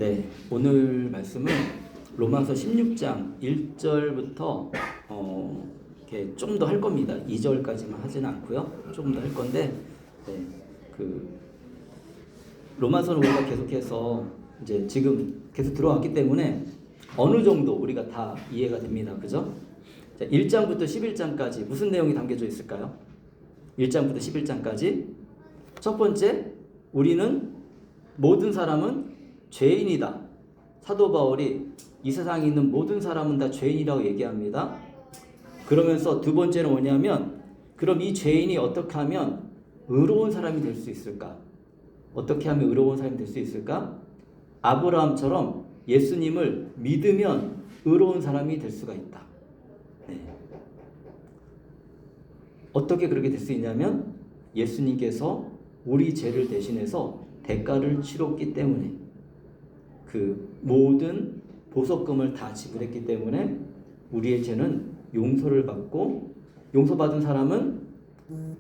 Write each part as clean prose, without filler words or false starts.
네, 오늘 말씀은 로마서 16장 1절부터 이렇게 좀 더 할 겁니다. 2절까지만 하지는 않고요. 조금 더 할 건데, 네, 로마서는 우리가 계속해서 이제 지금 계속 들어왔기 때문에 어느 정도 우리가 다 이해가 됩니다. 그죠? 자, 1장부터 11장까지 무슨 내용이 담겨져 있을까요? 1장부터 11장까지 첫 번째, 우리는 모든 사람은 죄인이다. 사도 바울이 이 세상에 있는 모든 사람은 다 죄인이라고 얘기합니다. 그러면서 두 번째는 뭐냐면, 그럼 이 죄인이 어떻게 하면 의로운 사람이 될 수 있을까? 어떻게 하면 의로운 사람이 될 수 있을까? 아브라함처럼 예수님을 믿으면 의로운 사람이 될 수가 있다. 네. 어떻게 그렇게 될 수 있냐면, 예수님께서 우리 죄를 대신해서 대가를 치렀기 때문에, 그 모든 보석금을 다 지불했기 때문에 우리의 죄는 용서를 받고, 용서받은 사람은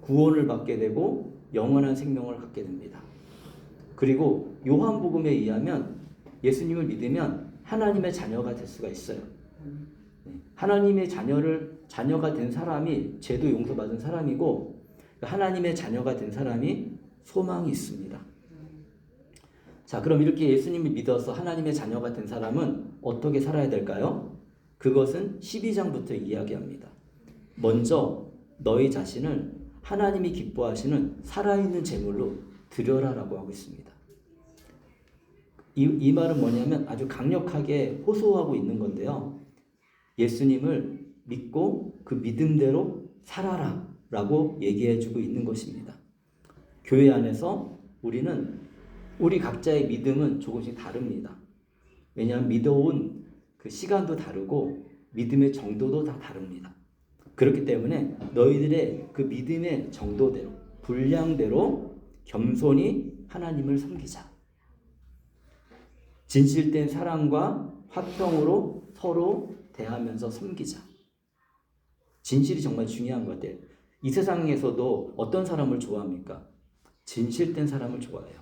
구원을 받게 되고 영원한 생명을 갖게 됩니다. 그리고 요한복음에 의하면 예수님을 믿으면 하나님의 자녀가 될 수가 있어요. 하나님의 자녀가 된 사람이 죄도 용서받은 사람이고, 하나님의 자녀가 된 사람이 소망이 있습니다. 자, 그럼 이렇게 예수님을 믿어서 하나님의 자녀가 된 사람은 어떻게 살아야 될까요? 그것은 12장부터 이야기합니다. 먼저 너희 자신을 하나님이 기뻐하시는 살아있는 제물로 드려라라고 하고 있습니다. 이 말은 뭐냐면 아주 강력하게 호소하고 있는 건데요. 예수님을 믿고 그 믿음대로 살아라 라고 얘기해주고 있는 것입니다. 교회 안에서 우리 각자의 믿음은 조금씩 다릅니다. 왜냐하면 믿어온 그 시간도 다르고 믿음의 정도도 다 다릅니다. 그렇기 때문에 너희들의 그 믿음의 정도대로, 분량대로 겸손히 하나님을 섬기자. 진실된 사랑과 화평으로 서로 대하면서 섬기자. 진실이 정말 중요한 것 같아요. 이 세상에서도 어떤 사람을 좋아합니까? 진실된 사람을 좋아해요.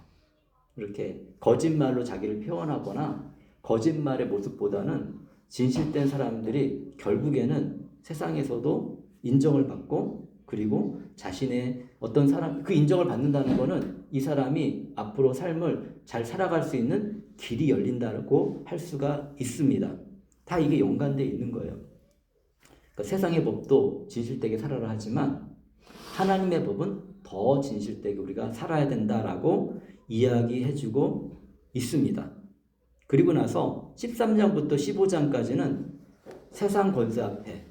이렇게 거짓말로 자기를 표현하거나 거짓말의 모습보다는 진실된 사람들이 결국에는 세상에서도 인정을 받고, 그리고 자신의 어떤 사람, 그 인정을 받는다는 것은 이 사람이 앞으로 삶을 잘 살아갈 수 있는 길이 열린다고 할 수가 있습니다. 다 이게 연관되어 있는 거예요. 그러니까 세상의 법도 진실되게 살아라 하지만 하나님의 법은 더 진실되게 우리가 살아야 된다라고 이야기해주고 있습니다. 그리고 나서 13장부터 15장까지는 세상 권세 앞에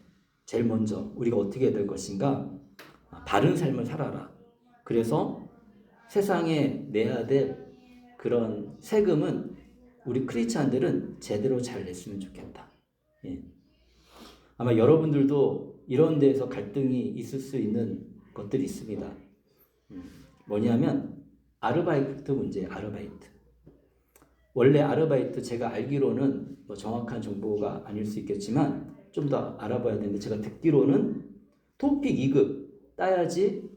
제일 먼저 우리가 어떻게 해야 될 것인가? 바른 삶을 살아라. 그래서 세상에 내야 될 그런 세금은 우리 크리스찬들은 제대로 잘 냈으면 좋겠다. 예. 아마 여러분들도 이런 데에서 갈등이 있을 수 있는 것들이 있습니다. 뭐냐면 아르바이트 문제예요. 아르바이트. 원래 아르바이트 제가 알기로는 뭐 정확한 정보가 아닐 수 있겠지만 좀 더 알아봐야 되는데, 제가 듣기로는 토픽 2급 따야지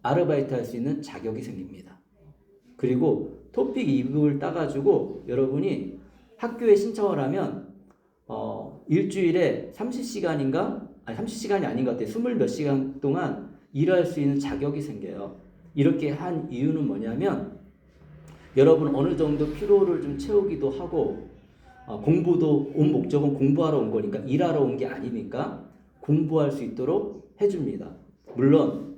아르바이트 할 수 있는 자격이 생깁니다. 그리고 토픽 2급을 따가지고 여러분이 학교에 신청을 하면 일주일에 30시간인가? 아니 30시간이 아닌 것 같아요. 20 몇 시간 동안 일할 수 있는 자격이 생겨요. 이렇게 한 이유는 뭐냐면, 여러분 어느 정도 피로를 좀 채우기도 하고, 공부도 온 목적은 공부하러 온 거니까, 일하러 온 게 아니니까 공부할 수 있도록 해줍니다. 물론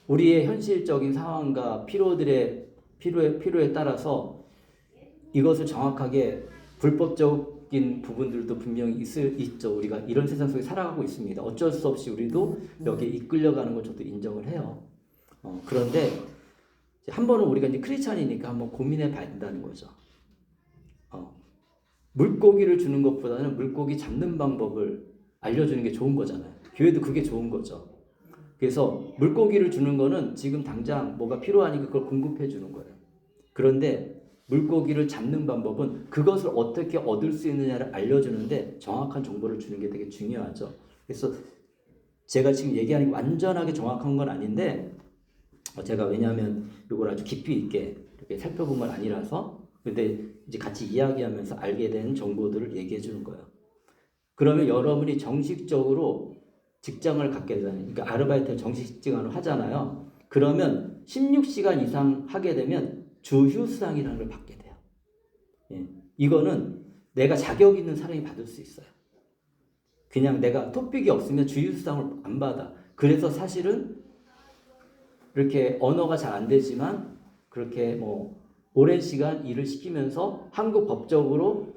우리의 현실적인 상황과 필요에 따라서 이것을 정확하게 불법적인 부분들도 분명히 있죠. 우리가 이런 세상 속에 살아가고 있습니다. 어쩔 수 없이 우리도 여기에 이끌려가는 걸 저도 인정을 해요. 그런데 한 번은 우리가 이제 크리스찬이니까 한번 고민해 봐야 된다는 거죠. 물고기를 주는 것보다는 물고기 잡는 방법을 알려주는 게 좋은 거잖아요. 교회도 그게 좋은 거죠. 그래서 물고기를 주는 거는 지금 당장 뭐가 필요하니까 그걸 공급해 주는 거예요. 그런데 물고기를 잡는 방법은 그것을 어떻게 얻을 수 있느냐를 알려주는데 정확한 정보를 주는 게 되게 중요하죠. 그래서 제가 지금 얘기하는 게 완전하게 정확한 건 아닌데, 제가 왜냐하면 이걸 아주 깊이 있게 이렇게 살펴본 건 아니라서 근데 이제 같이 이야기하면서 알게 된 정보들을 얘기해 주는 거예요. 그러면 여러분이 정식적으로 직장을 갖게 되잖아요. 그러니까 아르바이트를 정식 직장으로 하잖아요. 그러면 16시간 이상 하게 되면 주휴수당이라는 걸 받게 돼요. 예. 이거는 내가 자격 있는 사람이 받을 수 있어요. 그냥 내가 토픽이 없으면 주휴수당을 안 받아. 그래서 사실은 이렇게 언어가 잘 안 되지만 그렇게 뭐 오랜 시간 일을 시키면서 한국 법적으로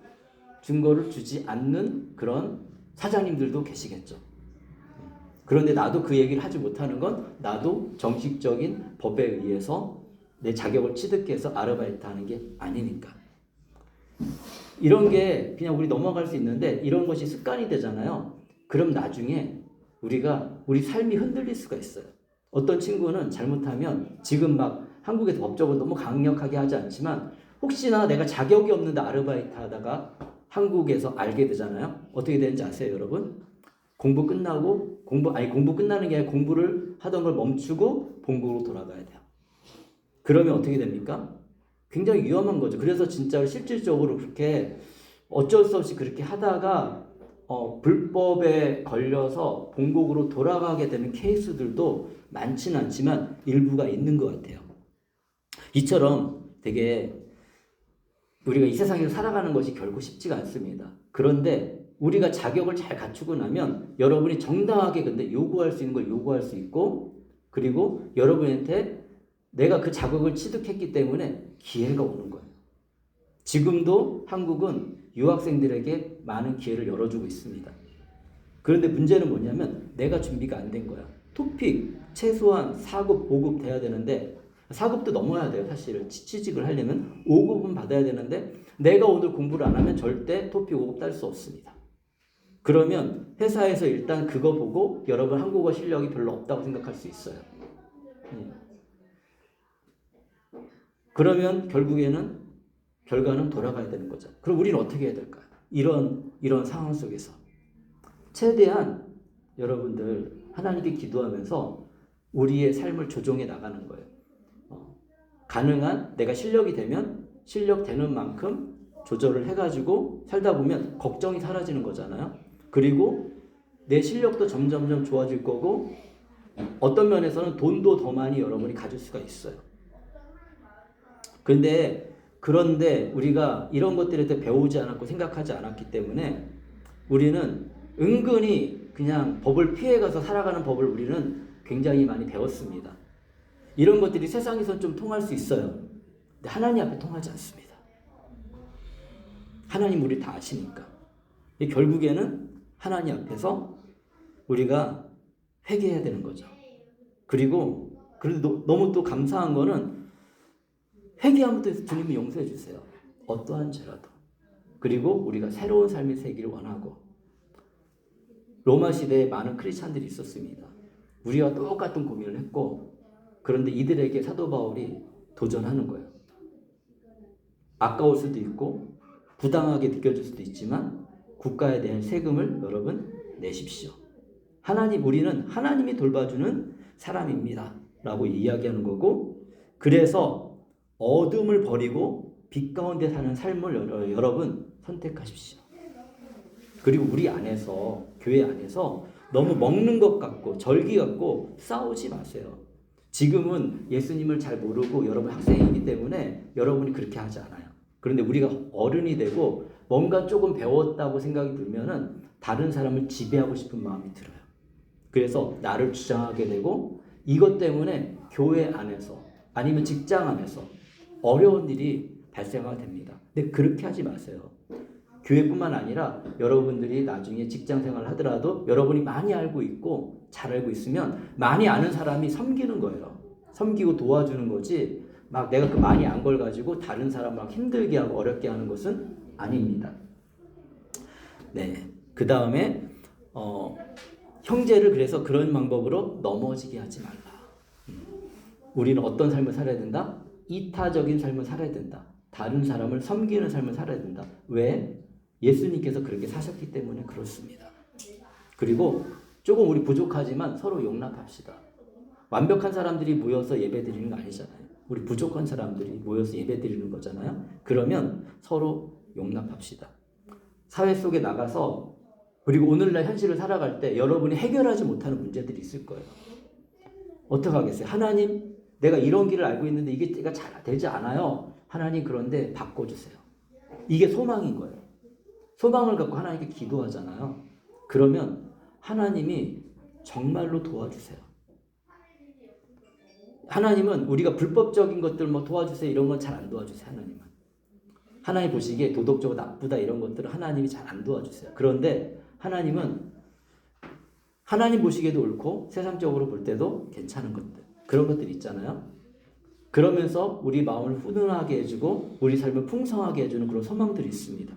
증거를 주지 않는 그런 사장님들도 계시겠죠. 그런데 나도 그 얘기를 하지 못하는 건 나도 정식적인 법에 의해서 내 자격을 취득해서 아르바이트 하는 게 아니니까. 이런 게 그냥 우리 넘어갈 수 있는데 이런 것이 습관이 되잖아요. 그럼 나중에 우리 삶이 흔들릴 수가 있어요. 어떤 친구는 잘못하면 지금 막 한국에서 법적으로 너무 강력하게 하지 않지만 혹시나 내가 자격이 없는데 아르바이트 하다가 한국에서 알게 되잖아요. 어떻게 되는지 아세요, 여러분? 공부 끝나는 게 아니라 공부를 하던 걸 멈추고 본국으로 돌아가야 돼요. 그러면 어떻게 됩니까? 굉장히 위험한 거죠. 그래서 진짜로 실질적으로 그렇게 어쩔 수 없이 그렇게 하다가 불법에 걸려서 본국으로 돌아가게 되는 케이스들도 많지는 않지만 일부가 있는 것 같아요. 이처럼 되게 우리가 이 세상에서 살아가는 것이 결코 쉽지가 않습니다. 그런데 우리가 자격을 잘 갖추고 나면 여러분이 정당하게 근데 요구할 수 있는 걸 요구할 수 있고 그리고 여러분한테 내가 그 자격을 취득했기 때문에 기회가 오는 거예요. 지금도 한국은 유학생들에게 많은 기회를 열어주고 있습니다. 그런데 문제는 뭐냐면 내가 준비가 안 된 거야. 토픽 최소한 4급, 5급 돼야 되는데 4급도 넘어야 돼요. 사실은 취직을 하려면 5급은 받아야 되는데 내가 오늘 공부를 안 하면 절대 토픽 5급 딸 수 없습니다. 그러면 회사에서 일단 그거 보고 여러분 한국어 실력이 별로 없다고 생각할 수 있어요. 그러면 결과는 돌아가야 되는 거죠. 그럼 우리는 어떻게 해야 될까요? 이런 상황 속에서 최대한 여러분들 하나님께 기도하면서 우리의 삶을 조정해 나가는 거예요. 가능한 내가 실력이 되면 실력 되는 만큼 조절을 해가지고 살다 보면 걱정이 사라지는 거잖아요. 그리고 내 실력도 점점점 좋아질 거고 어떤 면에서는 돈도 더 많이 여러분이 가질 수가 있어요. 그런데 우리가 이런 것들에 대해 배우지 않았고 생각하지 않았기 때문에 우리는 은근히 그냥 법을 피해가서 살아가는 법을 우리는 굉장히 많이 배웠습니다. 이런 것들이 세상에선 좀 통할 수 있어요. 근데 하나님 앞에 통하지 않습니다. 하나님 우리 다 아시니까. 결국에는 하나님 앞에서 우리가 회개해야 되는 거죠. 그리고 너무 또 감사한 거는 회개하면 또 주님이 용서해 주세요. 어떠한 죄라도. 그리고 우리가 새로운 삶이 되기를 원하고 로마 시대에 많은 크리스찬들이 있었습니다. 우리와 똑같은 고민을 했고 그런데 이들에게 사도 바울이 도전하는 거예요. 아까울 수도 있고 부당하게 느껴질 수도 있지만 국가에 대한 세금을 여러분 내십시오. 우리는 하나님이 돌봐주는 사람입니다. 라고 이야기하는 거고 그래서 어둠을 버리고 빛 가운데 사는 삶을 여러분 선택하십시오. 그리고 우리 안에서 교회 안에서 너무 먹는 것 같고 절기 같고 싸우지 마세요. 지금은 예수님을 잘 모르고 여러분 학생이기 때문에 여러분이 그렇게 하지 않아요. 그런데 우리가 어른이 되고 뭔가 조금 배웠다고 생각이 들면은 다른 사람을 지배하고 싶은 마음이 들어요. 그래서 나를 주장하게 되고 이것 때문에 교회 안에서 아니면 직장 안에서 어려운 일이 발생하게 됩니다. 근데 그렇게 하지 마세요. 교회뿐만 아니라 여러분들이 나중에 직장 생활을 하더라도 여러분이 많이 알고 있고 잘 알고 있으면 많이 아는 사람이 섬기는 거예요. 섬기고 도와주는 거지 막 내가 그 많이 안 걸 가지고 다른 사람 막 힘들게 하고 어렵게 하는 것은 아닙니다. 네. 그 다음에 형제를 그래서 그런 방법으로 넘어지게 하지 말라. 우리는 어떤 삶을 살아야 된다? 이타적인 삶을 살아야 된다. 다른 사람을 섬기는 삶을 살아야 된다. 왜? 예수님께서 그렇게 사셨기 때문에 그렇습니다. 그리고 우리 부족하지만 서로 용납합시다. 완벽한 사람들이 모여서 예배 드리는 거 아니잖아요. 우리 부족한 사람들이 모여서 예배 드리는 거잖아요. 그러면 서로 용납합시다. 사회 속에 나가서 그리고 오늘날 현실을 살아갈 때 여러분이 해결하지 못하는 문제들이 있을 거예요. 어떻게 하겠어요? 하나님, 내가 이런 길을 알고 있는데 이게 잘 되지 않아요. 하나님, 그런데 바꿔주세요. 이게 소망인 거예요. 소망을 갖고 하나님께 기도하잖아요. 그러면 하나님이 정말로 도와주세요. 하나님은 우리가 불법적인 것들 뭐 도와주세요 이런 건 잘 안 도와주세요. 하나님 보시기에 도덕적으로 나쁘다 이런 것들은 하나님이 잘 안 도와주세요. 그런데 하나님은 하나님 보시기에도 옳고 세상적으로 볼 때도 괜찮은 것들, 그런 것들 있잖아요. 그러면서 우리 마음을 훈훈하게 해주고 우리 삶을 풍성하게 해주는 그런 소망들이 있습니다.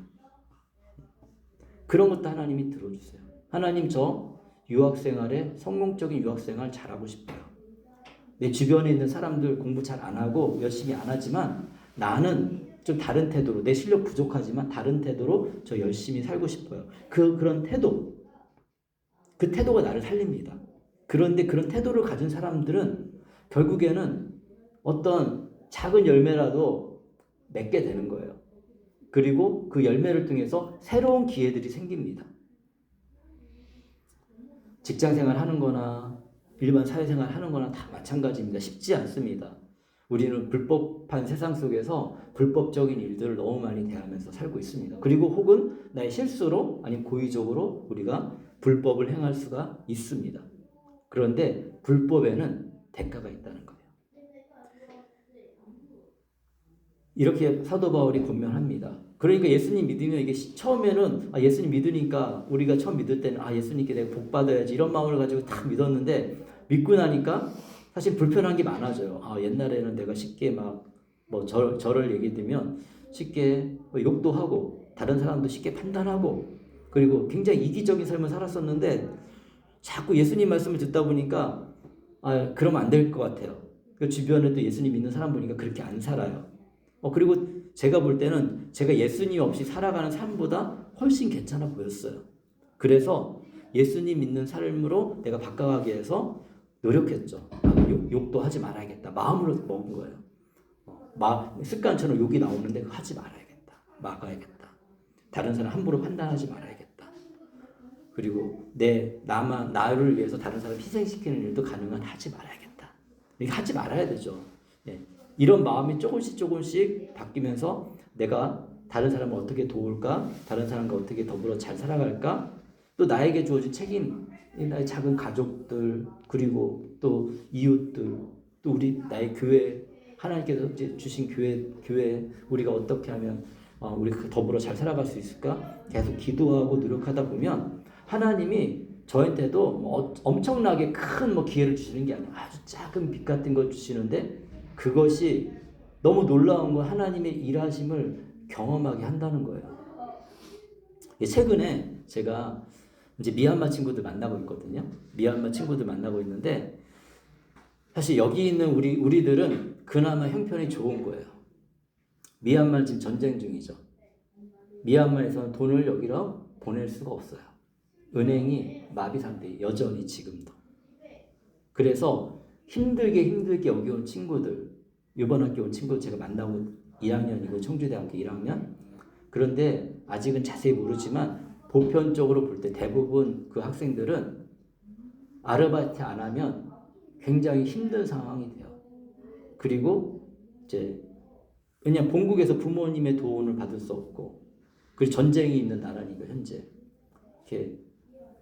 그런 것도 하나님이 들어주세요. 하나님, 저 유학생활에 성공적인 유학생활 잘하고 싶어요. 내 주변에 있는 사람들 공부 잘 안 하고 열심히 안 하지만 나는 좀 다른 태도로, 내 실력 부족하지만 다른 태도로 저 열심히 살고 싶어요. 그런 태도, 그 태도가 나를 살립니다. 그런데 그런 태도를 가진 사람들은 결국에는 어떤 작은 열매라도 맺게 되는 거예요. 그리고 그 열매를 통해서 새로운 기회들이 생깁니다. 직장생활 하는 거나 일반 사회생활 하는 거나 다 마찬가지입니다. 쉽지 않습니다. 우리는 불법한 세상 속에서 불법적인 일들을 너무 많이 대하면서 살고 있습니다. 그리고 혹은 나의 실수로 아니면 고의적으로 우리가 불법을 행할 수가 있습니다. 그런데 불법에는 대가가 있다는 거예요. 이렇게 사도 바울이 권면합니다. 그러니까 예수님 믿으면 이게 처음에는 예수님 믿으니까 우리가 처음 믿을 때는 예수님께 내가 복 받아야지 이런 마음을 가지고 딱 믿었는데 믿고 나니까 사실 불편한 게 많아져요. 옛날에는 내가 쉽게 저를 얘기 들면 쉽게 욕도 하고 다른 사람도 쉽게 판단하고 그리고 굉장히 이기적인 삶을 살았었는데 자꾸 예수님 말씀을 듣다 보니까 그러면 안 될 것 같아요. 그 주변에 또 예수님 믿는 사람 보니까 그렇게 안 살아요. 그리고 제가 볼 때는 제가 예수님 없이 살아가는 삶보다 훨씬 괜찮아 보였어요. 그래서 예수님 믿는 삶으로 내가 바꿔가기 위해서 노력했죠. 욕도 하지 말아야겠다. 마음으로 먹은 거예요. 습관처럼 욕이 나오는데 그거 하지 말아야겠다. 막아야겠다. 다른 사람 함부로 판단하지 말아야겠다. 그리고 나를 위해서 다른 사람 희생시키는 일도 가능한 하지 말아야겠다. 이게 하지 말아야 되죠. 예. 이런 마음이 조금씩 바뀌면서 내가 다른 사람을 어떻게 도울까? 다른 사람과 어떻게 더불어 잘 살아갈까? 또 나에게 주어진 책임, 나의 작은 가족들, 그리고 또 이웃들, 또 나의 교회, 하나님께서 주신 교회, 우리가 어떻게 하면 우리가 더불어 잘 살아갈 수 있을까? 계속 기도하고 노력하다 보면 하나님이 저한테도 엄청나게 큰 기회를 주시는 게 아니라 아주 작은 빛 같은 걸 주시는데 그것이 너무 놀라운 건 하나님의 일하심을 경험하게 한다는 거예요. 최근에 제가 이제 미얀마 친구들 만나고 있거든요. 미얀마 친구들 만나고 있는데 사실 여기 있는 우리들은 그나마 형편이 좋은 거예요. 미얀마는 지금 전쟁 중이죠. 미얀마에서는 돈을 여기로 보낼 수가 없어요. 은행이 마비 상태에 여전히 지금도. 그래서 힘들게 여기 온 친구들, 이번 학기 온 친구들 제가 만나고 1학년이고 청주대학교 1학년. 그런데 아직은 자세히 모르지만 보편적으로 볼 때 대부분 그 학생들은 아르바이트 안 하면 굉장히 힘든 상황이 돼요. 그리고 이제 왜냐면 본국에서 부모님의 도움을 받을 수 없고 그리고 전쟁이 있는 나라니까 현재 이렇게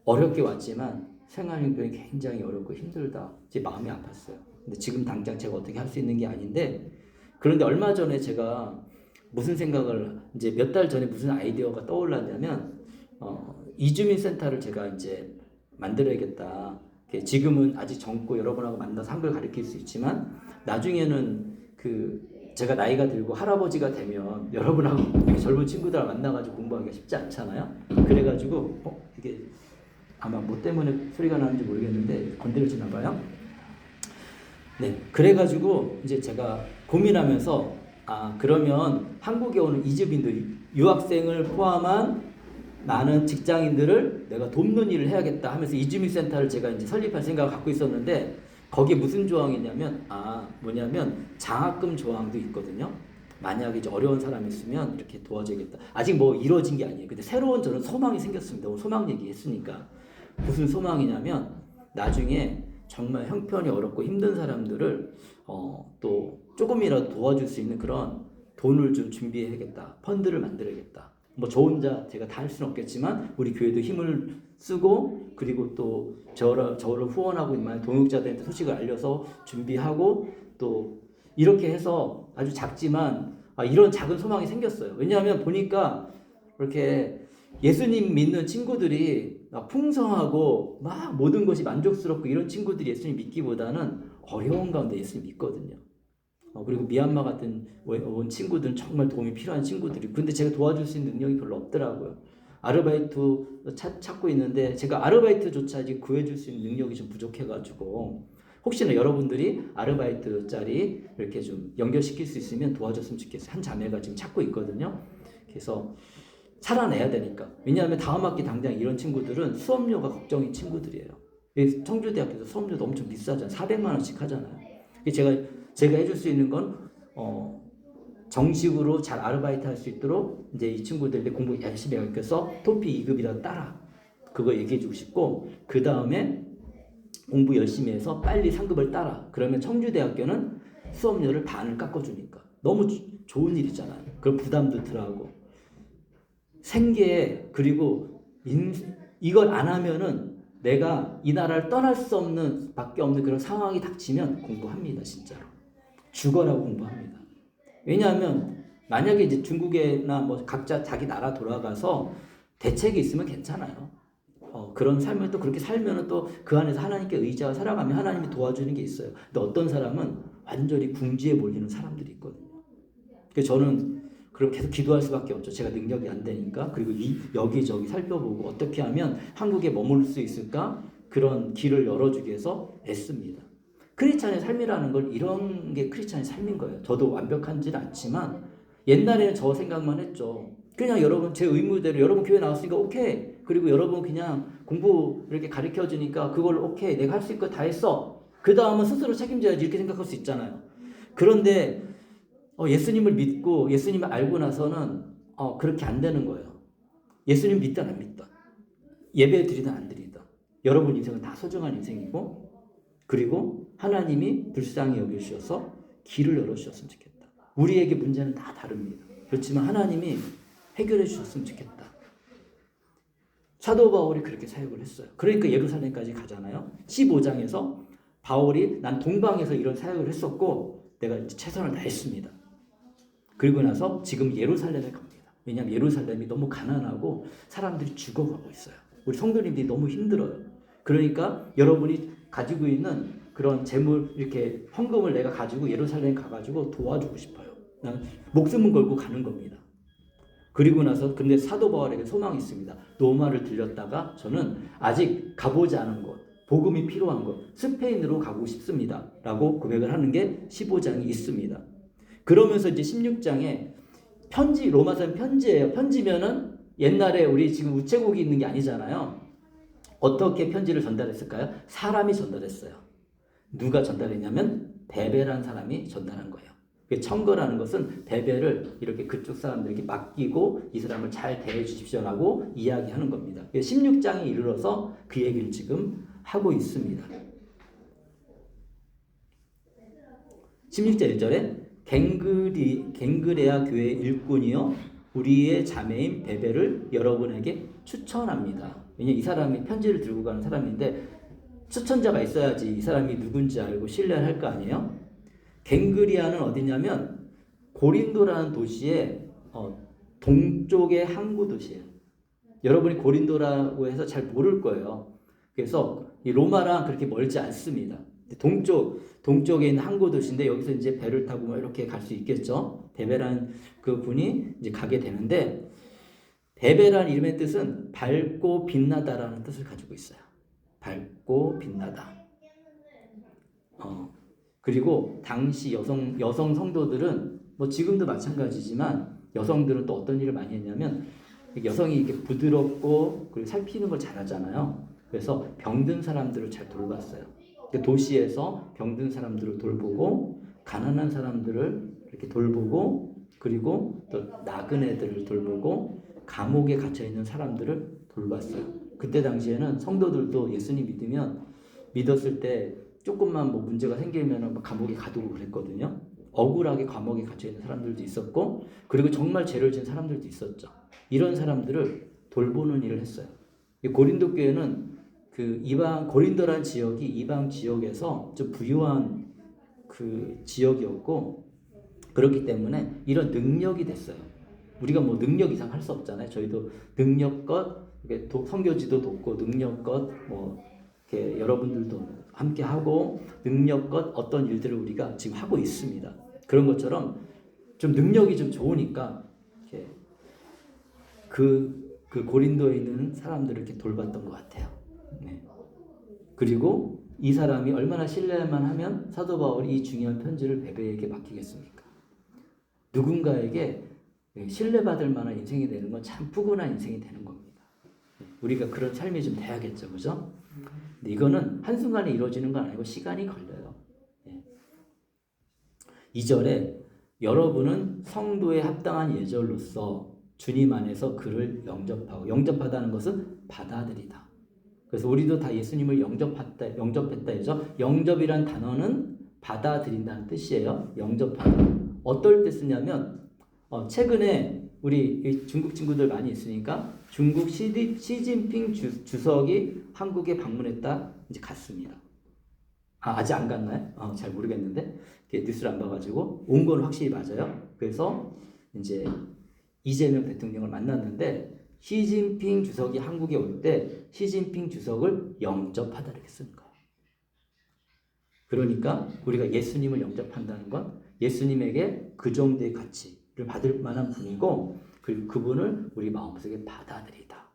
어렵게 왔지만 생활 형편이 굉장히 어렵고 힘들다. 제 마음이 아팠어요. 근데 지금 당장 제가 어떻게 할 수 있는 게 아닌데 그런데 얼마 전에 제가 무슨 생각을 이제 몇 달 전에 무슨 아이디어가 떠올랐냐면 이주민 센터를 제가 이제 만들어야겠다. 지금은 아직 젊고 여러분하고 만나서 한글 가르칠 수 있지만 나중에는 제가 나이가 들고 할아버지가 되면 여러분하고 젊은 친구들하고 만나가지고 공부하기가 쉽지 않잖아요. 그래가지고 이게 아마 뭐 때문에 소리가 나는지 모르겠는데 건드려지나 봐요. 네, 그래가지고 이제 제가 고민하면서 그러면 한국에 오는 이주민들, 유학생을 포함한 많은 직장인들을 내가 돕는 일을 해야겠다 하면서 이주민 센터를 제가 이제 설립할 생각을 갖고 있었는데 거기에 무슨 조항이냐면 뭐냐면 장학금 조항도 있거든요. 만약에 이제 어려운 사람이 있으면 이렇게 도와줘야겠다. 아직 뭐 이루어진 게 아니에요. 근데 새로운 저는 소망이 생겼습니다. 오늘 소망 얘기했으니까. 무슨 소망이냐면 나중에 정말 형편이 어렵고 힘든 사람들을 또 조금이라도 도와줄 수 있는 그런 돈을 좀 준비해야겠다. 펀드를 만들어야겠다. 뭐 저 혼자 제가 다 할 수는 없겠지만 우리 교회도 힘을 쓰고 그리고 또 저를 후원하고 있는 동역자들한테 소식을 알려서 준비하고 또 이렇게 해서 아주 작지만 이런 작은 소망이 생겼어요. 왜냐하면 보니까 이렇게 예수님 믿는 친구들이 풍성하고 막 모든 것이 만족스럽고 이런 친구들이 예수님 믿기보다는 어려운 가운데 예수님 믿거든요. 그리고 미얀마 같은 온 친구들은 정말 도움이 필요한 친구들이. 근데 제가 도와줄 수 있는 능력이 별로 없더라고요. 아르바이트 찾고 있는데 제가 아르바이트조차 아직 구해줄 수 있는 능력이 좀 부족해가지고 혹시나 여러분들이 아르바이트 자리 이렇게 좀 연결시킬 수 있으면 도와줬으면 좋겠어요. 한 자매가 지금 찾고 있거든요. 그래서 살아내야 되니까. 왜냐하면 다음 학기 당장 이런 친구들은 수업료가 걱정인 친구들이에요. 청주대학교에서 수업료도 엄청 비싸잖아요. 400만 원씩 하잖아요. 제가 해줄 수 있는 건 정식으로 잘 아르바이트 할 수 있도록 이제 이 친구들 공부 열심히 해서 토피 2급이라도 따라. 그거 얘기해주고 싶고 그 다음에 공부 열심히 해서 빨리 상급을 따라. 그러면 청주대학교는 수업료를 반을 깎아주니까 너무 좋은 일이잖아요. 그럼 부담도 덜하고 생계 그리고 이걸 안 하면은 내가 이 나라를 떠날 수 없는 밖에 없는 그런 상황이 닥치면 공부합니다. 진짜로 죽어라고 공부합니다. 왜냐하면 만약에 이제 중국이나 뭐 각자 자기 나라 돌아가서 대책이 있으면 괜찮아요. 그런 삶을 또 그렇게 살면은 또 그 안에서 하나님께 의지하고 살아가면 하나님이 도와주는 게 있어요. 근데 어떤 사람은 완전히 궁지에 몰리는 사람들이 있거든요. 그래서 저는 그럼 계속 기도할 수밖에 없죠. 제가 능력이 안 되니까. 그리고 여기저기 살펴보고 어떻게 하면 한국에 머물 수 있을까? 그런 길을 열어주기 위해서 애씁니다. 크리스찬의 삶이라는 걸 이런 게 크리스찬의 삶인 거예요. 저도 완벽한지는 않지만 옛날에는 저 생각만 했죠. 그냥 여러분 제 의무대로 여러분 교회 나왔으니까 오케이. 그리고 여러분 그냥 공부 이렇게 가르쳐 주니까 그걸 오케이. 내가 할 수 있고 다 했어. 그 다음은 스스로 책임져야지 이렇게 생각할 수 있잖아요. 그런데 예수님을 믿고 예수님을 알고 나서는 그렇게 안 되는 거예요. 예수님 믿든 안 믿든 예배 드리든 안 드리든 여러분 인생은 다 소중한 인생이고 그리고 하나님이 불쌍히 여겨주셔서 길을 열어주셨으면 좋겠다. 우리에게 문제는 다 다릅니다. 그렇지만 하나님이 해결해 주셨으면 좋겠다. 사도 바울이 그렇게 사역을 했어요. 그러니까 예루살렘까지 가잖아요. 15장에서 바울이 난 동방에서 이런 사역을 했었고 내가 최선을 다했습니다. 그리고 나서 지금 예루살렘에 갑니다. 왜냐하면 예루살렘이 너무 가난하고 사람들이 죽어가고 있어요. 우리 성도님들이 너무 힘들어요. 그러니까 여러분이 가지고 있는 그런 재물 이렇게 헌금을 내가 가지고 예루살렘 가가지고 도와주고 싶어요. 난 목숨을 걸고 가는 겁니다. 그리고 나서 근데 사도 바울에게 소망이 있습니다. 로마를 들렸다가 저는 아직 가보지 않은 곳, 복음이 필요한 곳, 스페인으로 가고 싶습니다. 라고 고백을 하는 게 15장이 있습니다. 그러면서 이제 16장에 편지, 로마서는 편지예요. 편지면은 옛날에 우리 지금 우체국이 있는 게 아니잖아요. 어떻게 편지를 전달했을까요? 사람이 전달했어요. 누가 전달했냐면 베베라는 사람이 전달한 거예요. 청거라는 것은 베베를 이렇게 그쪽 사람들에게 맡기고 이 사람을 잘 대해 주십시오라고 이야기하는 겁니다. 16장에 이르러서 그 얘기를 지금 하고 있습니다. 16절 1절에 갱그레아 교회 일꾼이요 우리의 자매인 베베를 여러분에게 추천합니다. 왜냐면 이 사람이 편지를 들고 가는 사람인데 추천자가 있어야지 이 사람이 누군지 알고 신뢰를 할 거 아니에요? 갱그리아는 어디냐면 고린도라는 도시의 동쪽의 항구 도시예요. 여러분이 고린도라고 해서 잘 모를 거예요. 그래서 이 로마랑 그렇게 멀지 않습니다. 동쪽에 있는 항구 도시인데 여기서 이제 배를 타고 뭐 이렇게 갈 수 있겠죠. 베베라는 그 분이 이제 가게 되는데 베베라는 이름의 뜻은 밝고 빛나다라는 뜻을 가지고 있어요. 밝고 빛나다. 그리고 당시 여성 성도들은 뭐 지금도 마찬가지지만 여성들은 또 어떤 일을 많이 했냐면 여성이 이렇게 부드럽고 그리고 살피는 걸 잘하잖아요. 그래서 병든 사람들을 잘 돌봤어요. 도시에서 병든 사람들을 돌보고 가난한 사람들을 이렇게 돌보고 그리고 또 나그네들을 돌보고 감옥에 갇혀 있는 사람들을 돌봤어요. 그때 당시에는 성도들도 예수님 믿었을 때 조금만 뭐 문제가 생기면 감옥에 가두고 그랬거든요. 억울하게 감옥에 갇혀 있는 사람들도 있었고 그리고 정말 죄를 지은 사람들도 있었죠. 이런 사람들을 돌보는 일을 했어요. 고린도 교회는 그 고린도란 지역이 이방 지역에서 좀 부유한 그 지역이었고 그렇기 때문에 이런 능력이 됐어요. 우리가 뭐 능력 이상 할 수 없잖아요. 저희도 능력껏 선교지도 돕고 능력껏 뭐 이렇게 여러분들도 함께 하고 능력껏 어떤 일들을 우리가 지금 하고 있습니다. 그런 것처럼 좀 능력이 좀 좋으니까 이렇게 그 고린도에 있는 사람들을 이렇게 돌봤던 것 같아요. 네. 그리고 이 사람이 얼마나 신뢰만 하면 사도 바울이 이 중요한 편지를 베베에게 맡기겠습니까? 누군가에게 신뢰받을 만한 인생이 되는 건 참 푸근한 인생이 되는 겁니다. 우리가 그런 삶이 좀 돼야겠죠, 그죠? 근데 이거는 한순간에 이루어지는 건 아니고 시간이 걸려요. 2절에 여러분은 성도에 합당한 예절로서 주님 안에서 그를 영접하고 영접하다는 것은 받아들이다. 그래서 우리도 다 예수님을 영접했다 해서 영접이란 단어는 받아들인다는 뜻이에요. 영접하다. 어떨 때 쓰냐면 최근에 우리 중국 친구들 많이 있으니까 중국 시진핑 주석이 한국에 방문했다 이제 갔습니다. 아직 안 갔나요? 잘 모르겠는데 뉴스를 안 봐가지고 온 건 확실히 맞아요. 그래서 이제 이재명 대통령을 만났는데 시진핑 주석이 한국에 올 때 시진핑 주석을 영접하다 이렇게 쓰는 거예요. 그러니까 우리가 예수님을 영접한다는 건 예수님에게 그 정도의 가치를 받을 만한 분이고 그리고 그분을 우리 마음속에 받아들이다.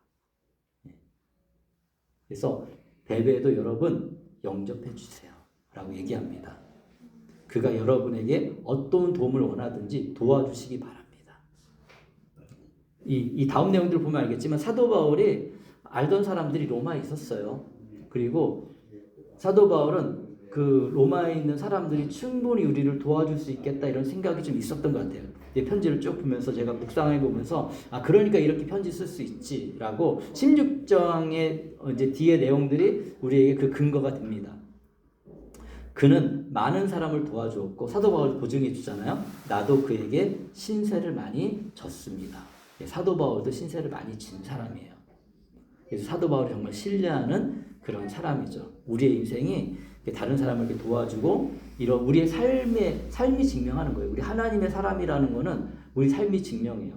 그래서 베베도 여러분 영접해 주세요 라고 얘기합니다. 그가 여러분에게 어떤 도움을 원하든지 도와주시기 바랍니다. 이 다음 내용들을 보면 알겠지만 사도 바울이 알던 사람들이 로마에 있었어요. 그리고 사도 바울은 그 로마에 있는 사람들이 충분히 우리를 도와줄 수 있겠다 이런 생각이 좀 있었던 것 같아요. 이 편지를 쭉 보면서 제가 묵상해 보면서 그러니까 이렇게 편지 쓸 수 있지라고 16장의 이제 뒤에 내용들이 우리에게 그 근거가 됩니다. 그는 많은 사람을 도와주었고 사도 바울이 보증해 주잖아요. 나도 그에게 신세를 많이 졌습니다. 사도 바울도 신세를 많이 진 사람이에요. 그래서 사도 바울이 정말 신뢰하는 그런 사람이죠. 우리의 인생이 다른 사람을 이렇게 도와주고 이런 우리의 삶이 증명하는 거예요. 우리 하나님의 사람이라는 거는 우리 삶이 증명해요.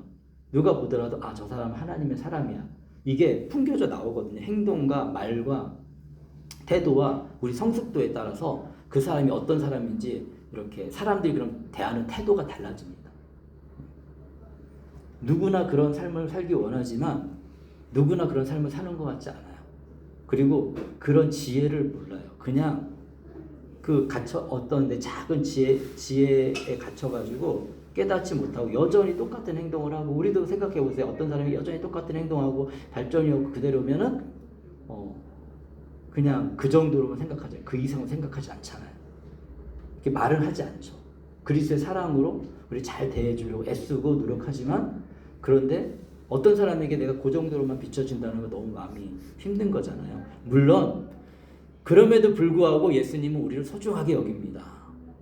누가 보더라도 저 사람 하나님의 사람이야. 이게 풍겨져 나오거든요. 행동과 말과 태도와 우리 성숙도에 따라서 그 사람이 어떤 사람인지 이렇게 사람들이 그런 대하는 태도가 달라집니다. 누구나 그런 삶을 살기 원하지만 누구나 그런 삶을 사는 것 같지 않아요. 그리고 그런 지혜를 몰라요. 그냥 어떤 내 작은 지혜에 갇혀가지고 깨닫지 못하고 여전히 똑같은 행동을 하고 우리도 생각해 보세요. 어떤 사람이 여전히 똑같은 행동하고 발전이 없고 그대로면은 그냥 그 정도로만 생각하죠. 그 이상은 생각하지 않잖아요. 이렇게 말을 하지 않죠. 그리스도의 사랑으로 우리 잘 대해주려고 애쓰고 노력하지만 그런데 어떤 사람에게 내가 그 정도로만 비춰진다는 건 너무 마음이 힘든 거잖아요. 물론 그럼에도 불구하고 예수님은 우리를 소중하게 여깁니다.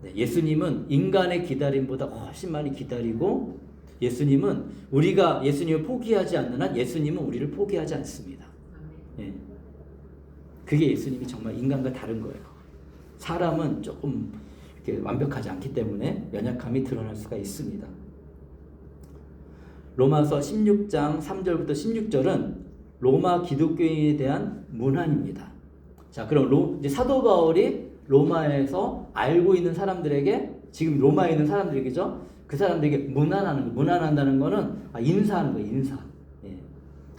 네, 예수님은 인간의 기다림보다 훨씬 많이 기다리고 예수님은 우리가 예수님을 포기하지 않는 한 예수님은 우리를 포기하지 않습니다. 네. 그게 예수님이 정말 인간과 다른 거예요. 사람은 조금 이렇게 완벽하지 않기 때문에 연약함이 드러날 수가 있습니다. 로마서 16장 3절부터 16절은 로마 기독교인에 대한 문안입니다. 자, 그럼 이제 사도 바울이 로마에서 알고 있는 사람들에게 지금 로마에 있는 사람들이겠죠? 그 사람들에게 문안한다는 거는 인사하는 거예요, 인사. 예.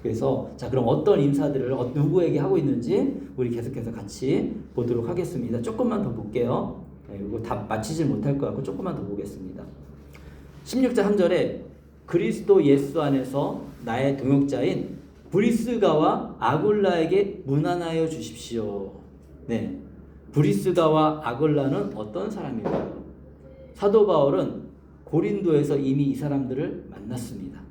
그래서 자, 그럼 어떤 인사들을 누구에게 하고 있는지 우리 계속해서 같이 보도록 하겠습니다. 조금만 더 볼게요. 이거 다 마치질 못할 것 같고 조금만 더 보겠습니다. 16장 3절에 그리스도 예수 안에서 나의 동역자인 브리스가와 아굴라에게 문안하여 주십시오. 네, 브리스가와 아글라는 어떤 사람일까요? 사도 바울은 고린도에서 이미 이 사람들을 만났습니다.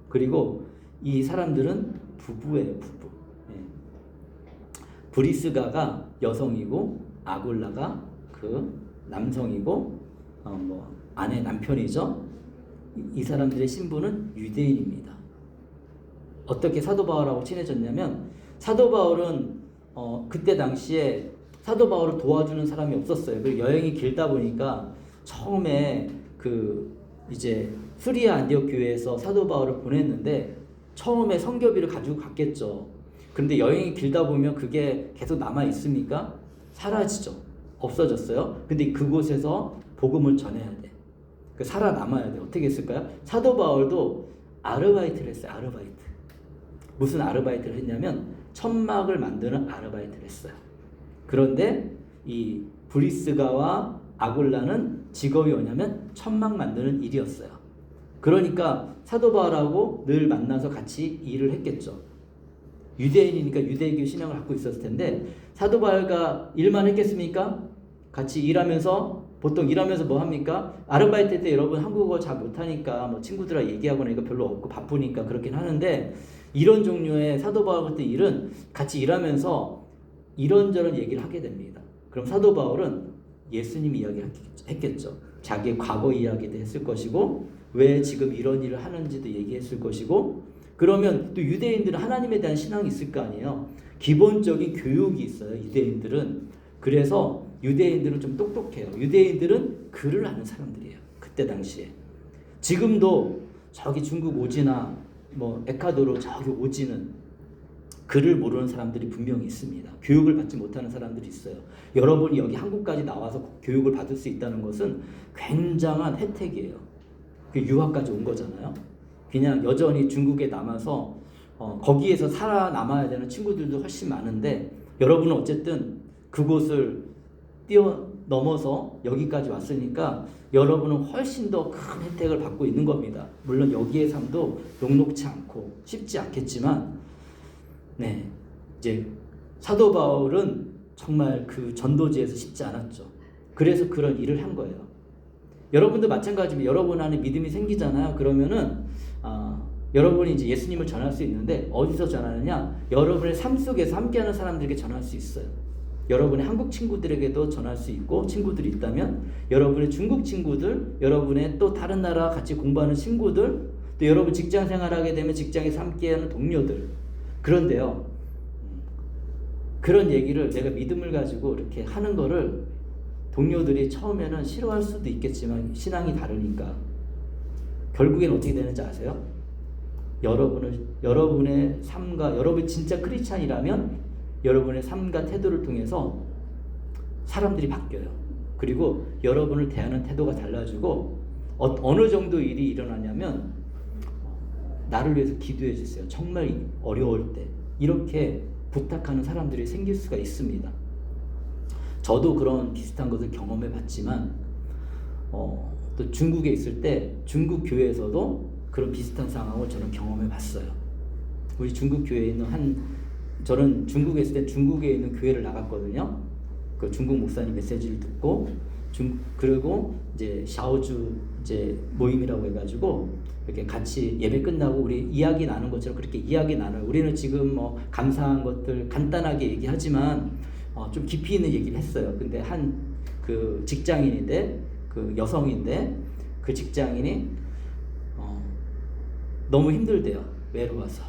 그리고 이 사람들은 부부예요, 부부. 브리스가가 여성이고 아굴라가 그 남성이고 아내 남편이죠. 이 사람들의 신부는 유대인입니다. 어떻게 사도 바울하고 친해졌냐면 사도 바울은 그때 당시에 사도 바울을 도와주는 사람이 없었어요. 그리고 여행이 길다 보니까 처음에 이제 수리아 안디옥 교회에서 사도 바울을 보냈는데 처음에 선교비를 가지고 갔겠죠. 그런데 여행이 길다 보면 그게 계속 남아 있습니까? 사라지죠. 없어졌어요. 근데 그곳에서 복음을 전해야 돼. 살아남아야 돼. 어떻게 했을까요? 사도 바울도 아르바이트를 했어요. 아르바이트. 무슨 아르바이트를 했냐면 천막을 만드는 아르바이트를 했어요. 그런데 이 브리스가와 아굴라는 직업이 뭐냐면 천막 만드는 일이었어요. 그러니까 사도 바울하고 늘 만나서 같이 일을 했겠죠. 유대인이니까 유대교 신앙을 갖고 있었을 텐데 사도 바울과 일만 했겠습니까? 같이 일하면서 보통 일하면서 뭐 합니까? 아르바이트 때 여러분 한국어 잘 못하니까 뭐 친구들하고 얘기하거나 이거 별로 없고 바쁘니까 그렇긴 하는데 이런 종류의 사도 바울 같은 일은 같이 일하면서 이런저런 얘기를 하게 됩니다. 그럼 사도 바울은 예수님 이야기 했겠죠. 자기의 과거 이야기도 했을 것이고 왜 지금 이런 일을 하는지도 얘기했을 것이고 그러면 또 유대인들은 하나님에 대한 신앙이 있을 거 아니에요. 기본적인 교육이 있어요. 유대인들은. 그래서 유대인들은 좀 똑똑해요. 유대인들은 글을 아는 사람들이에요. 그때 당시에. 지금도 저기 중국 오지나 뭐 에콰도르 저기 오지는 글을 모르는 사람들이 분명히 있습니다. 교육을 받지 못하는 사람들이 있어요. 여러분이 여기 한국까지 나와서 교육을 받을 수 있다는 것은 굉장한 혜택이에요. 유학까지 온 거잖아요. 그냥 여전히 중국에 남아서 거기에서 살아남아야 되는 친구들도 훨씬 많은데 여러분은 어쨌든 그곳을 뛰어넘어서 여기까지 왔으니까 여러분은 훨씬 더 큰 혜택을 받고 있는 겁니다. 물론 여기의 삶도 녹록치 않고 쉽지 않겠지만 이제 사도 바울은 정말 그 전도지에서 쉽지 않았죠. 그래서 그런 일을 한 거예요. 여러분도 마찬가지입니다. 여러분 안에 믿음이 생기잖아요. 그러면은 여러분이 이제 예수님을 전할 수 있는데 어디서 전하느냐? 여러분의 삶 속에서 함께하는 사람들에게 전할 수 있어요. 여러분의 한국 친구들에게도 전할 수 있고 친구들이 있다면 여러분의 중국 친구들, 여러분의 또 다른 나라 같이 공부하는 친구들, 또 여러분 직장 생활하게 되면 직장에서 함께하는 동료들. 그런데요, 그런 얘기를 내가 믿음을 가지고 이렇게 하는 거를 동료들이 처음에는 싫어할 수도 있겠지만 신앙이 다르니까 결국엔 어떻게 되는지 아세요? 여러분의 삶과 여러분이 진짜 크리스찬이라면 여러분의 삶과 태도를 통해서 사람들이 바뀌어요. 그리고 여러분을 대하는 태도가 달라지고 어느 정도 일이 일어나냐면 나를 위해서 기도해 주세요. 정말 어려울 때 이렇게 부탁하는 사람들이 생길 수가 있습니다. 저도 그런 비슷한 것을 경험해 봤지만 또 중국에 있을 때 중국 교회에서도 그런 비슷한 상황을 저는 경험해 봤어요. 우리 중국 교회에 있는 저는 중국에 있을 때 중국에 있는 교회를 나갔거든요. 그 중국 목사님 메시지를 듣고 그리고 이제 샤오주 이제 모임이라고 해가지고 이렇게 같이 예배 끝나고 우리 이야기 나눈 것처럼 그렇게 이야기 나눠요. 우리는 지금 뭐 감사한 것들 간단하게 얘기하지만 좀 깊이 있는 얘기를 했어요. 근데 그 직장인인데 그 여성인데 그 직장인이 너무 힘들대요. 외로워서.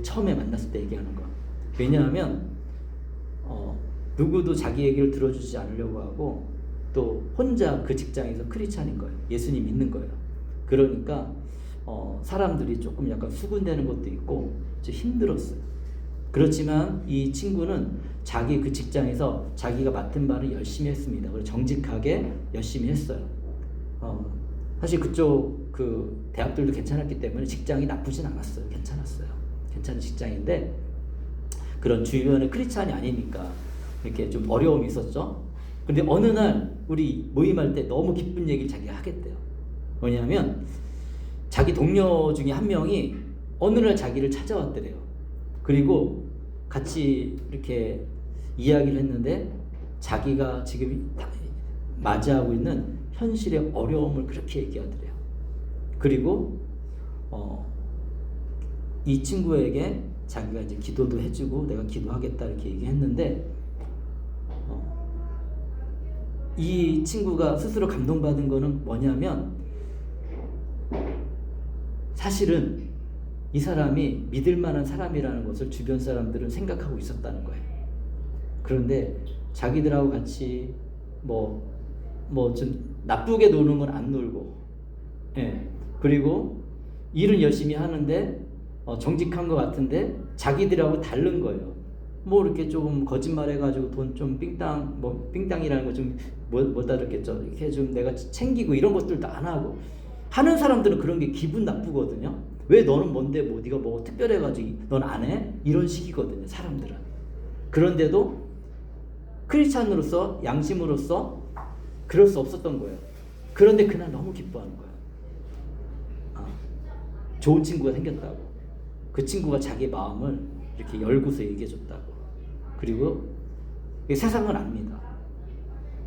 처음에 만났을 때 얘기하는 거. 왜냐하면 누구도 자기 얘기를 들어주지 않으려고 하고 또 혼자 그 직장에서 크리스찬인 거예요. 예수님 믿는 거예요. 그러니까 사람들이 조금 약간 수군대는 것도 있고 좀 힘들었어요. 그렇지만 이 친구는 자기 그 직장에서 자기가 맡은 바를 열심히 했습니다. 그리고 정직하게 열심히 했어요. 사실 그쪽 그 대학들도 괜찮았기 때문에 직장이 나쁘진 않았어요. 괜찮았어요. 괜찮은 직장인데 그런 주변에 크리스찬이 아니니까 이렇게 좀 어려움이 있었죠. 근데 어느 날 우리 모임할 때 너무 기쁜 얘기를 자기가 하겠대요. 뭐냐면 자기 동료 중에 한 명이 어느 날 자기를 찾아왔대요. 그리고 같이 이렇게 이야기를 했는데 자기가 지금 맞이하고 있는 현실의 어려움을 그렇게 얘기하더래요. 그리고 이 친구에게 자기가 이제 기도도 해주고 내가 기도하겠다 이렇게 얘기했는데 이 친구가 스스로 감동받은 거는 뭐냐면 사실은 이 사람이 믿을 만한 사람이라는 것을 주변 사람들은 생각하고 있었다는 거예요. 그런데 자기들하고 같이 좀 나쁘게 노는 건 안 놀고, 예. 그리고 일은 열심히 하는데 정직한 것 같은데 자기들하고 다른 거예요. 뭐 이렇게 좀 거짓말해가지고 돈 좀 삥땅이라는 거 좀 못 알았겠죠. 이렇게 좀 내가 챙기고 이런 것들도 안 하고 하는 사람들은 그런 게 기분 나쁘거든요. 왜 너는 뭔데 뭐 네가 뭐 특별해가지고 넌 안 해? 이런 식이거든요. 사람들은. 그런데도 크리스찬으로서 양심으로서 그럴 수 없었던 거예요. 그런데 그날 너무 기뻐하는 거예요. 좋은 친구가 생겼다고. 그 친구가 자기 마음을 이렇게 열고서 얘기해줬다고. 그리고 세상은 압니다.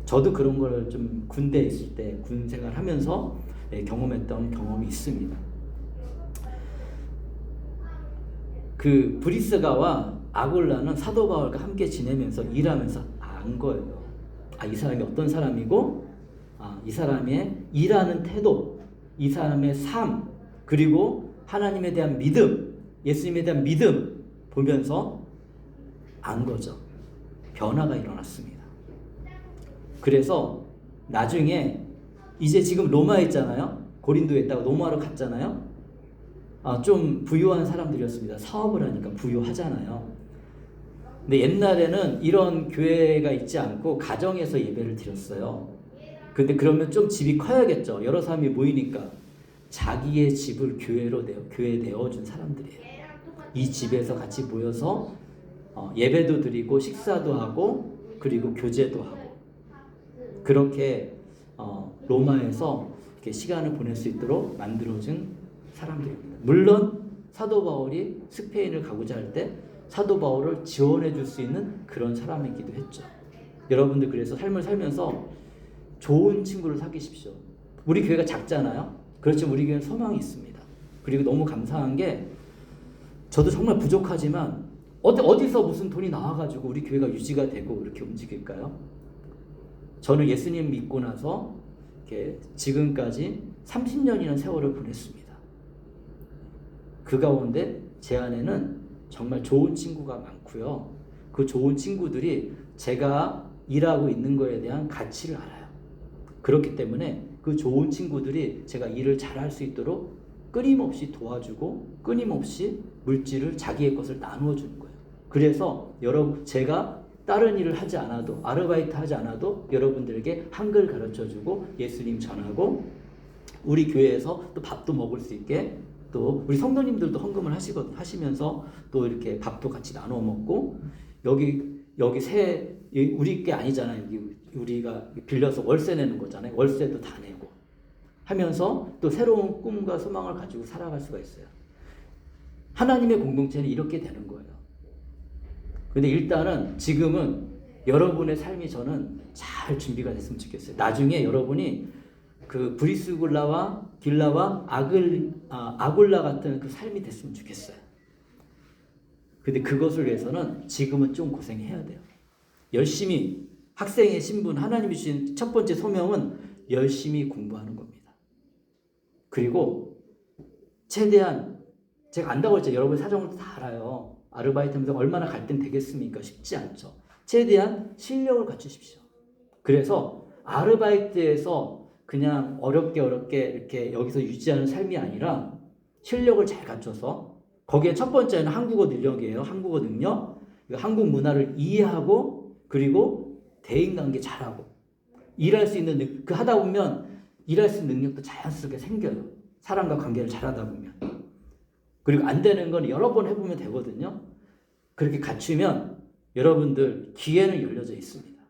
저도 그런 걸 좀 군대에 있을 때 군 생활하면서 경험했던 경험이 있습니다. 그 브리스가와 아굴라는 사도 바울과 함께 지내면서 일하면서 안 거예요. 이 사람이 어떤 사람이고, 이 사람의 일하는 태도, 이 사람의 삶, 그리고 하나님에 대한 믿음, 예수님에 대한 믿음 보면서 안 거죠. 변화가 일어났습니다. 그래서 나중에 이제 지금 로마에 있잖아요. 고린도에 있다가 로마로 갔잖아요. 좀 부유한 사람들이었습니다. 사업을 하니까 부유하잖아요. 근데 옛날에는 이런 교회가 있지 않고 가정에서 예배를 드렸어요. 근데 그러면 좀 집이 커야겠죠. 여러 사람이 모이니까 자기의 집을 교회에 내어준 사람들이에요. 이 집에서 같이 모여서 예배도 드리고 식사도 하고 그리고 교제도 하고 그렇게 로마에서 이렇게 시간을 보낼 수 있도록 만들어준 사람들입니다. 물론 사도 바울이 스페인을 가고자 할 때 사도 바울을 지원해 줄 수 있는 그런 사람이기도 했죠. 여러분들 그래서 삶을 살면서 좋은 친구를 사귀십시오. 우리 교회가 작잖아요. 그렇지만 우리 교회는 소망이 있습니다. 그리고 너무 감사한 게 저도 정말 부족하지만 어디서 무슨 돈이 나와가지고 우리 교회가 유지가 되고 이렇게 움직일까요? 저는 예수님 믿고 나서 이렇게 지금까지 30년이라는 세월을 보냈습니다. 그 가운데 제 안에는 정말 좋은 친구가 많고요. 그 좋은 친구들이 제가 일하고 있는 거에 대한 가치를 알아요. 그렇기 때문에 그 좋은 친구들이 제가 일을 잘할 수 있도록 끊임없이 도와주고 끊임없이 물질을 자기의 것을 나누어 주는 거예요. 그래서 여러분 제가 다른 일을 하지 않아도 아르바이트 하지 않아도 여러분들에게 한글 가르쳐주고 예수님 전하고 우리 교회에서 또 밥도 먹을 수 있게 또 우리 성도님들도 헌금을 하시면서 또 이렇게 밥도 같이 나눠 먹고 여기 우리 게 아니잖아요. 우리가 빌려서 월세 내는 거잖아요. 월세도 다 내고 하면서 또 새로운 꿈과 소망을 가지고 살아갈 수가 있어요. 하나님의 공동체는 이렇게 되는 거예요. 근데 일단은 지금은 여러분의 삶이 저는 잘 준비가 됐으면 좋겠어요. 나중에 여러분이 그 브리스굴라와 길라와 아굴라 같은 그 삶이 됐으면 좋겠어요. 근데 그것을 위해서는 지금은 좀 고생해야 돼요. 열심히 학생의 신분, 하나님이 주신 첫 번째 소명은 열심히 공부하는 겁니다. 그리고 최대한 제가 안다고 했죠. 여러분 사정을 다 알아요. 아르바이트 하면서 얼마나 갈등 되겠습니까? 쉽지 않죠. 최대한 실력을 갖추십시오. 그래서 아르바이트에서 그냥 어렵게 이렇게 여기서 유지하는 삶이 아니라 실력을 잘 갖춰서 거기에 첫 번째는 한국어 능력이에요. 한국어 능력. 한국 문화를 이해하고 그리고 대인관계 잘하고 일할 수 있는 그 하다 보면 일할 수 있는 능력도 자연스럽게 생겨요. 사람과 관계를 잘하다 보면. 그리고 안 되는 건 여러 번 해보면 되거든요. 그렇게 갖추면 여러분들 기회는 열려져 있습니다.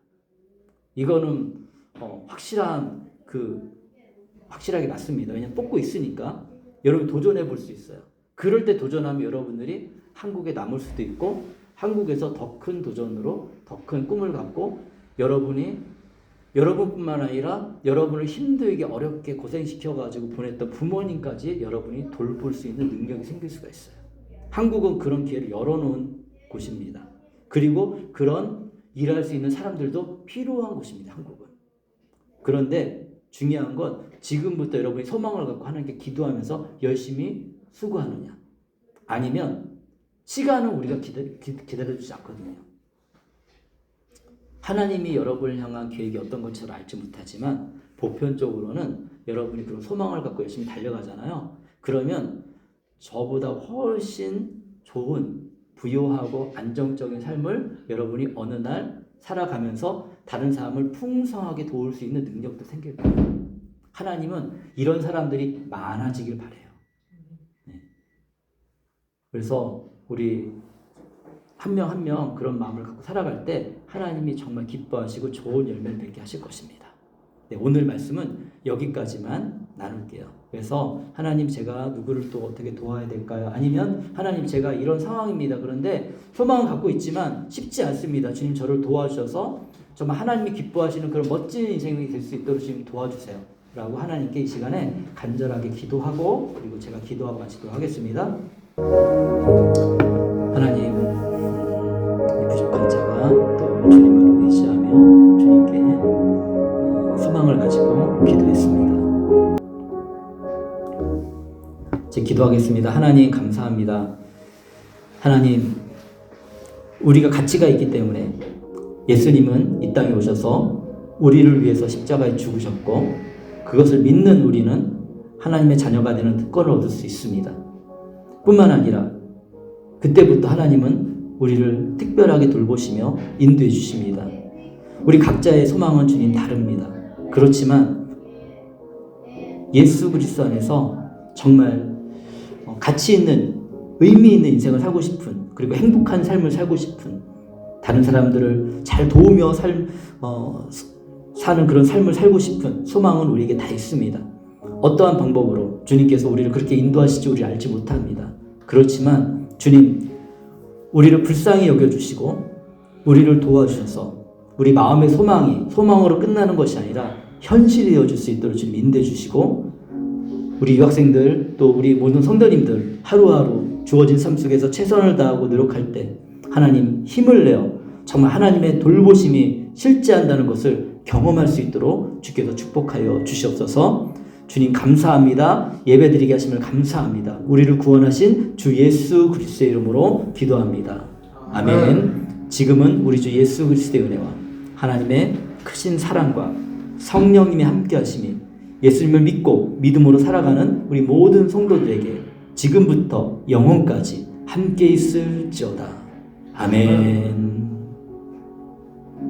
이거는 확실하게 맞습니다. 왜냐면 뽑고 있으니까 여러분 도전해 볼 수 있어요. 그럴 때 도전하면 여러분들이 한국에 남을 수도 있고 한국에서 더 큰 도전으로 더 큰 꿈을 갖고 여러분뿐만 아니라 여러분을 힘들게 어렵게 고생시켜가지고 보냈던 부모님까지 여러분이 돌볼 수 있는 능력이 생길 수가 있어요. 한국은 그런 기회를 열어놓은 곳입니다. 그리고 그런 일할 수 있는 사람들도 필요한 곳입니다. 한국은. 그런데 중요한 건 지금부터 여러분이 소망을 갖고 하나님께 기도하면서 열심히 수고하느냐, 아니면 시간은 우리가 기다려주지 않거든요. 하나님이 여러분을 향한 계획이 어떤 것처럼 알지 못하지만 보편적으로는 여러분이 그런 소망을 갖고 열심히 달려가잖아요. 그러면 저보다 훨씬 좋은 부유하고 안정적인 삶을 여러분이 어느 날 살아가면서 다른 사람을 풍성하게 도울 수 있는 능력도 생길 거예요. 하나님은 이런 사람들이 많아지길 바라요. 네. 그래서 우리 한 명 한 명 그런 마음을 갖고 살아갈 때 하나님이 정말 기뻐하시고 좋은 열매를 맺게 하실 것입니다. 네, 오늘 말씀은 여기까지만 나눌게요. 그래서 하나님, 제가 누구를 또 어떻게 도와야 될까요? 아니면 하나님, 제가 이런 상황입니다. 그런데 소망은 갖고 있지만 쉽지 않습니다. 주님, 저를 도와주셔서 정말 하나님이 기뻐하시는 그런 멋진 인생이 될 수 있도록 주님 도와주세요 라고 하나님께 이 시간에 간절하게 기도하고, 그리고 제가 기도하고 마치도록 하겠습니다. 하나님, 부족한 제가 또 주님을 의지하며 주님께 소망을 가지고 기도했습니다. 이제 기도하겠습니다. 하나님, 감사합니다. 하나님, 우리가 가치가 있기 때문에 예수님은 이 땅에 오셔서 우리를 위해서 십자가에 죽으셨고, 그것을 믿는 우리는 하나님의 자녀가 되는 특권을 얻을 수 있습니다. 뿐만 아니라 그때부터 하나님은 우리를 특별하게 돌보시며 인도해 주십니다. 우리 각자의 소망은 주님 다릅니다. 그렇지만 예수 그리스도 안에서 정말 가치 있는, 의미 있는 인생을 살고 싶은, 그리고 행복한 삶을 살고 싶은, 다른 사람들을 잘 도우며 사는 그런 삶을 살고 싶은 소망은 우리에게 다 있습니다. 어떠한 방법으로 주님께서 우리를 그렇게 인도하실지 우리 알지 못합니다. 그렇지만 주님, 우리를 불쌍히 여겨주시고 우리를 도와주셔서 우리 마음의 소망으로 끝나는 것이 아니라 현실이 되어줄 수 있도록 주님 인도해 주시고, 우리 유학생들 또 우리 모든 성도님들 하루하루 주어진 삶 속에서 최선을 다하고 노력할 때 하나님 힘을 내어 정말 하나님의 돌보심이 실제한다는 것을 경험할 수 있도록 주께서 축복하여 주시옵소서. 주님 감사합니다. 예배드리게 하심을 감사합니다. 우리를 구원하신 주 예수 그리스도의 이름으로 기도합니다. 아멘. 지금은 우리 주 예수 그리스도의 은혜와 하나님의 크신 사랑과 성령님의 함께 하심이 예수님을 믿고 믿음으로 살아가는 우리 모든 성도들에게 지금부터 영원까지 함께 있을지어다. 아멘.